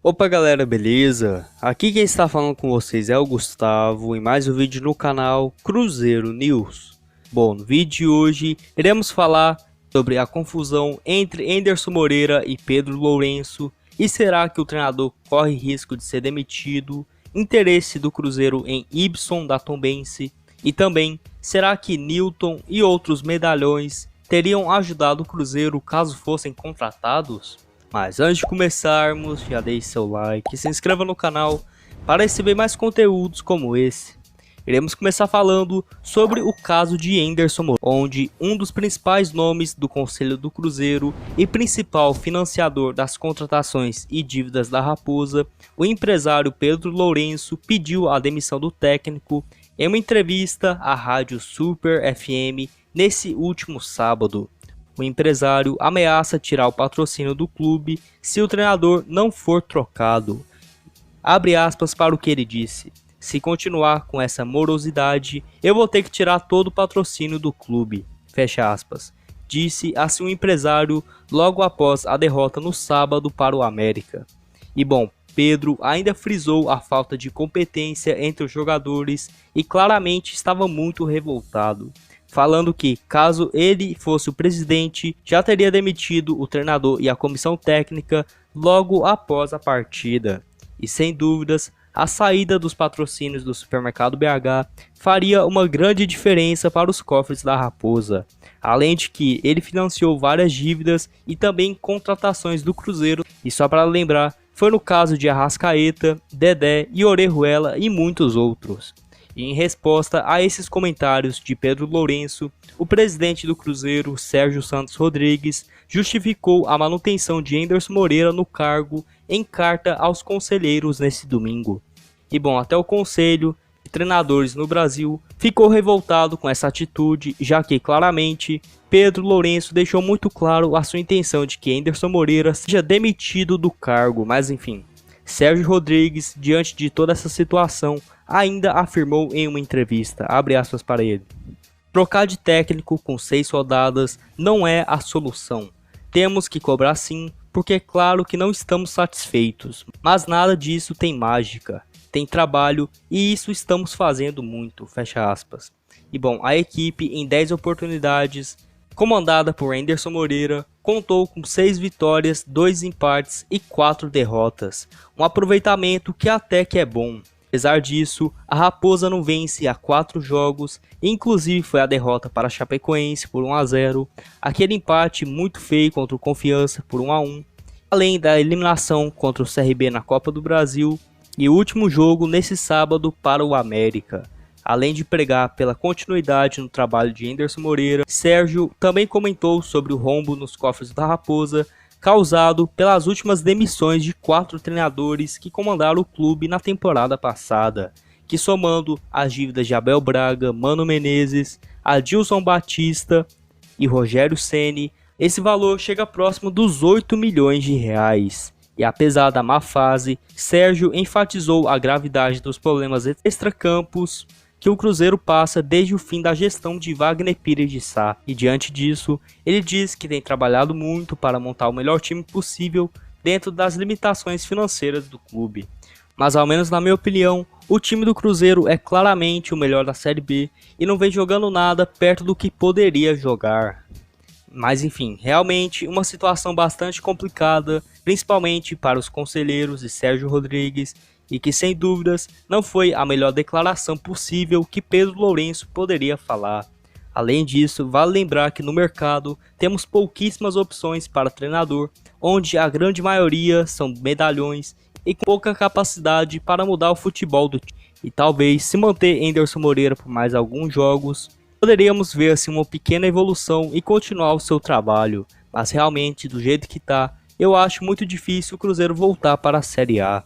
Opa galera, beleza? Aqui quem está falando com vocês é o Gustavo em mais um vídeo no canal Cruzeiro News. Bom, no vídeo de hoje iremos falar sobre a confusão entre Enderson Moreira e Pedro Lourenço, e será que o treinador corre risco de ser demitido, interesse do Cruzeiro em Ibson da Tombense, e também será que Newton e outros medalhões teriam ajudado o Cruzeiro caso fossem contratados? Mas antes de começarmos, já deixe seu like e se inscreva no canal para receber mais conteúdos como esse. Iremos começar falando sobre o caso de Enderson Moreira, onde um dos principais nomes do Conselho do Cruzeiro e principal financiador das contratações e dívidas da Raposa, o empresário Pedro Lourenço, pediu a demissão do técnico em uma entrevista à rádio Super FM nesse último sábado. O empresário ameaça tirar o patrocínio do clube se o treinador não for trocado. Abre aspas para o que ele disse: "Se continuar com essa morosidade, eu vou ter que tirar todo o patrocínio do clube." Fecha aspas. Disse assim o empresário logo após a derrota no sábado para o América. E bom, Pedro ainda frisou a falta de competência entre os jogadores e claramente estava muito revoltado, falando que, caso ele fosse o presidente, já teria demitido o treinador e a comissão técnica logo após a partida. E sem dúvidas, a saída dos patrocínios do Supermercado BH faria uma grande diferença para os cofres da Raposa, além de que ele financiou várias dívidas e também contratações do Cruzeiro, e só para lembrar, foi no caso de Arrascaeta, Dedé e Orejuela e muitos outros. E em resposta a esses comentários de Pedro Lourenço, o presidente do Cruzeiro, Sérgio Santos Rodrigues, justificou a manutenção de Enderson Moreira no cargo em carta aos conselheiros nesse domingo. E bom, até o Conselho de Treinadores no Brasil ficou revoltado com essa atitude, já que claramente Pedro Lourenço deixou muito claro a sua intenção de que Enderson Moreira seja demitido do cargo, mas enfim. Sérgio Rodrigues, diante de toda essa situação, ainda afirmou em uma entrevista, abre aspas para ele: "Trocar de técnico com 6 rodadas não é a solução. Temos que cobrar sim, porque é claro que não estamos satisfeitos, mas nada disso tem mágica, tem trabalho e isso estamos fazendo muito", fecha aspas. E bom, a equipe em 10 oportunidades, comandada por Enderson Moreira, contou com 6 vitórias, 2 empates e 4 derrotas, um aproveitamento que até que é bom. Apesar disso, a Raposa não vence há 4 jogos, inclusive foi a derrota para a Chapecoense por 1-0, aquele empate muito feio contra o Confiança por 1-1, além da eliminação contra o CRB na Copa do Brasil e o último jogo nesse sábado para o América. Além de pregar pela continuidade no trabalho de Enderson Moreira, Sérgio também comentou sobre o rombo nos cofres da Raposa, causado pelas últimas demissões de 4 treinadores que comandaram o clube na temporada passada, que somando as dívidas de Abel Braga, Mano Menezes, Adilson Batista e Rogério Ceni, esse valor chega próximo dos 8 milhões de reais. E apesar da má fase, Sérgio enfatizou a gravidade dos problemas extracampos que o Cruzeiro passa desde o fim da gestão de Wagner Pires de Sá, e diante disso, ele diz que tem trabalhado muito para montar o melhor time possível dentro das limitações financeiras do clube. Mas ao menos na minha opinião, o time do Cruzeiro é claramente o melhor da Série B e não vem jogando nada perto do que poderia jogar. Mas enfim, realmente uma situação bastante complicada, principalmente para os conselheiros e Sérgio Rodrigues, e que sem dúvidas não foi a melhor declaração possível que Pedro Lourenço poderia falar. Além disso, vale lembrar que no mercado temos pouquíssimas opções para treinador, onde a grande maioria são medalhões e com pouca capacidade para mudar o futebol do time. E talvez, se manter Enderson Moreira por mais alguns jogos, poderíamos ver assim uma pequena evolução e continuar o seu trabalho, mas realmente do jeito que está, eu acho muito difícil o Cruzeiro voltar para a Série A.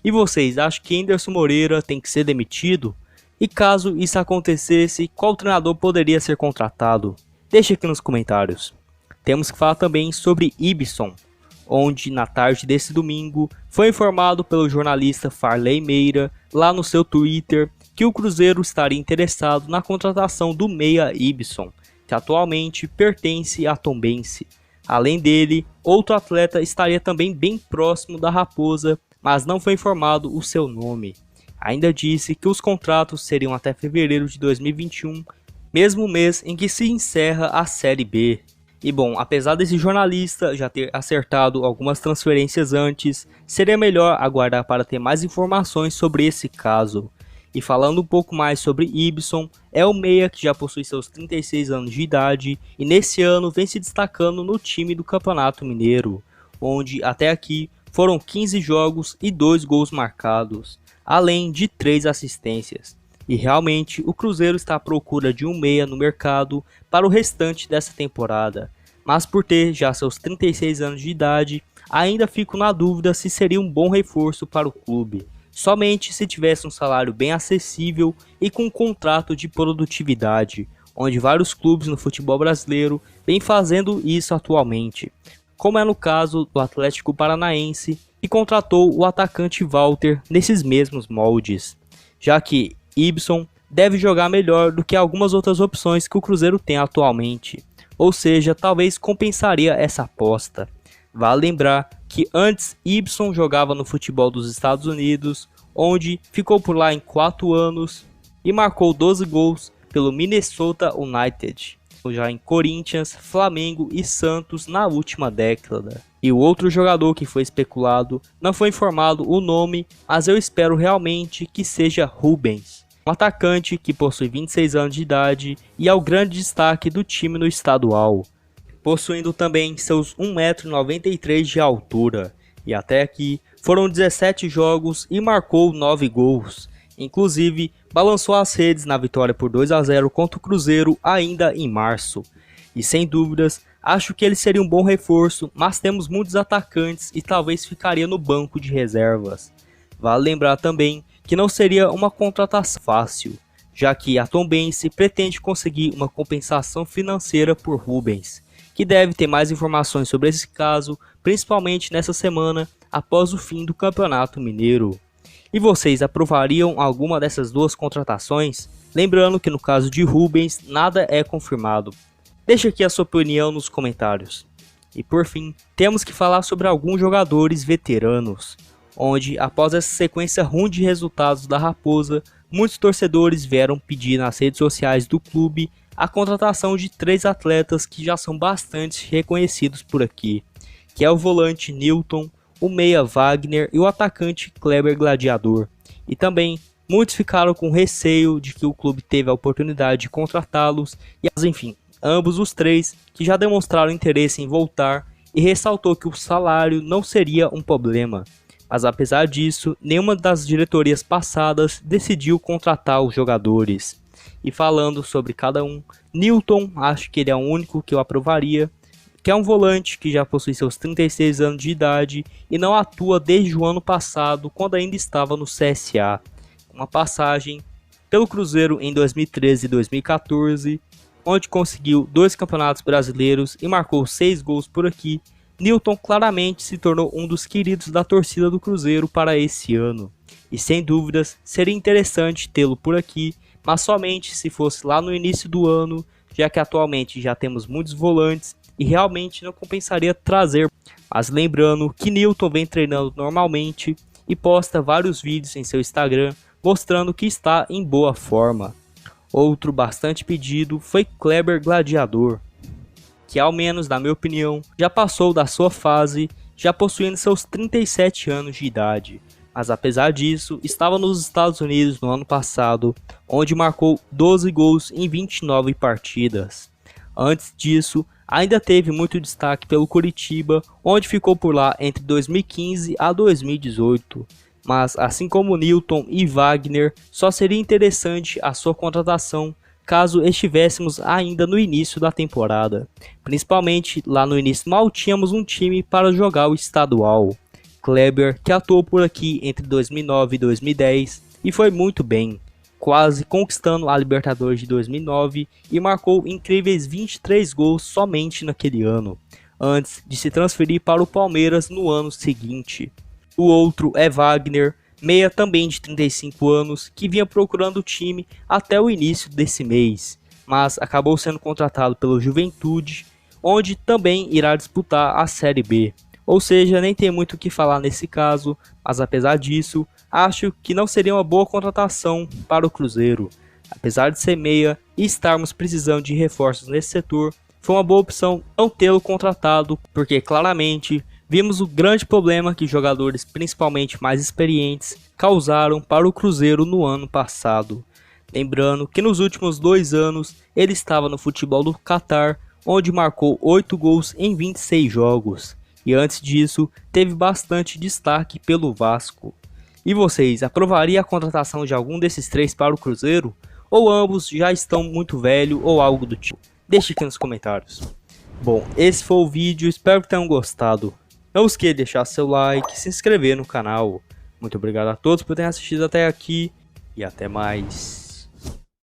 E vocês acham que Enderson Moreira tem que ser demitido? E caso isso acontecesse, qual treinador poderia ser contratado? Deixe aqui nos comentários. Temos que falar também sobre Ibson, onde na tarde desse domingo foi informado pelo jornalista Farley Meira lá no seu Twitter que o Cruzeiro estaria interessado na contratação do meia Ibson, que atualmente pertence à Tombense. Além dele, outro atleta estaria também bem próximo da Raposa, mas não foi informado o seu nome. Ainda disse que os contratos seriam até fevereiro de 2021, mesmo mês em que se encerra a Série B. E bom, apesar desse jornalista já ter acertado algumas transferências antes, seria melhor aguardar para ter mais informações sobre esse caso. E falando um pouco mais sobre Ibson, é o meia que já possui seus 36 anos de idade e nesse ano vem se destacando no time do Campeonato Mineiro, onde até aqui foram 15 jogos e 2 gols marcados, além de 3 assistências. E realmente o Cruzeiro está à procura de um meia no mercado para o restante dessa temporada, mas por ter já seus 36 anos de idade, ainda fico na dúvida se seria um bom reforço para o clube, somente se tivesse um salário bem acessível e com um contrato de produtividade, onde vários clubes no futebol brasileiro vêm fazendo isso atualmente, como é no caso do Atlético Paranaense, que contratou o atacante Walter nesses mesmos moldes, já que Ibson deve jogar melhor do que algumas outras opções que o Cruzeiro tem atualmente, ou seja, talvez compensaria essa aposta. Vale lembrar que antes Ibson jogava no futebol dos Estados Unidos, onde ficou por lá em 4 anos e marcou 12 gols pelo Minnesota United, já em Corinthians, Flamengo e Santos na última década. E o outro jogador que foi especulado, não foi informado o nome, mas eu espero realmente que seja Rubens, um atacante que possui 26 anos de idade e é o grande destaque do time no estadual, possuindo também seus 1,93 m de altura, e até aqui foram 17 jogos e marcou 9 gols, inclusive balançou as redes na vitória por 2-0 contra o Cruzeiro ainda em março, e sem dúvidas acho que ele seria um bom reforço, mas temos muitos atacantes e talvez ficaria no banco de reservas. Vale lembrar também que não seria uma contratação fácil, já que a Tombense pretende conseguir uma compensação financeira por Rubens, que deve ter mais informações sobre esse caso, principalmente nessa semana após o fim do Campeonato Mineiro. E vocês aprovariam alguma dessas duas contratações? Lembrando que no caso de Rubens, nada é confirmado. Deixe aqui a sua opinião nos comentários. E por fim, temos que falar sobre alguns jogadores veteranos, onde após essa sequência ruim de resultados da Raposa, muitos torcedores vieram pedir nas redes sociais do clube a contratação de 3 atletas que já são bastante reconhecidos por aqui, que é o volante Newton, o meia Wagner e o atacante Kleber Gladiador. E também muitos ficaram com receio de que o clube teve a oportunidade de contratá-los, e enfim, ambos os 3 que já demonstraram interesse em voltar, e ressaltou que o salário não seria um problema. Mas apesar disso, nenhuma das diretorias passadas decidiu contratar os jogadores. E falando sobre cada um, Newton, acho que ele é o único que eu aprovaria, que é um volante que já possui seus 36 anos de idade e não atua desde o ano passado, quando ainda estava no CSA. Uma passagem pelo Cruzeiro em 2013 e 2014, onde conseguiu 2 campeonatos brasileiros e marcou 6 gols por aqui. Newton claramente se tornou um dos queridos da torcida do Cruzeiro para esse ano, e sem dúvidas seria interessante tê-lo por aqui, mas somente se fosse lá no início do ano, já que atualmente já temos muitos volantes e realmente não compensaria trazer. Mas lembrando que Newton vem treinando normalmente e posta vários vídeos em seu Instagram mostrando que está em boa forma. Outro bastante pedido foi Kleber Gladiador, que ao menos na minha opinião já passou da sua fase, já possuindo seus 37 anos de idade, mas apesar disso estava nos Estados Unidos no ano passado, onde marcou 12 gols em 29 partidas. Antes disso, ainda teve muito destaque pelo Coritiba, onde ficou por lá entre 2015 a 2018, mas assim como Newton e Wagner, só seria interessante a sua contratação caso estivéssemos ainda no início da temporada. Principalmente lá no início mal tínhamos um time para jogar o estadual. Kleber, que atuou por aqui entre 2009 e 2010 e foi muito bem, quase conquistando a Libertadores de 2009 e marcou incríveis 23 gols somente naquele ano, antes de se transferir para o Palmeiras no ano seguinte. O outro é Wagner, meia também de 35 anos, que vinha procurando o time até o início desse mês, mas acabou sendo contratado pelo Juventude, onde também irá disputar a Série B, ou seja, nem tem muito o que falar nesse caso, mas apesar disso, acho que não seria uma boa contratação para o Cruzeiro. Apesar de ser meia e estarmos precisando de reforços nesse setor, foi uma boa opção não tê-lo contratado, porque claramente vimos o grande problema que jogadores, principalmente mais experientes, causaram para o Cruzeiro no ano passado. Lembrando que nos últimos 2 anos ele estava no futebol do Catar, onde marcou 8 gols em 26 jogos, e antes disso teve bastante destaque pelo Vasco. E vocês, aprovariam a contratação de algum desses 3 para o Cruzeiro? Ou ambos já estão muito velhos ou algo do tipo? Deixe aqui nos comentários. Bom, esse foi o vídeo, espero que tenham gostado. Não esqueça de deixar seu like e se inscrever no canal. Muito obrigado a todos por terem assistido até aqui e até mais.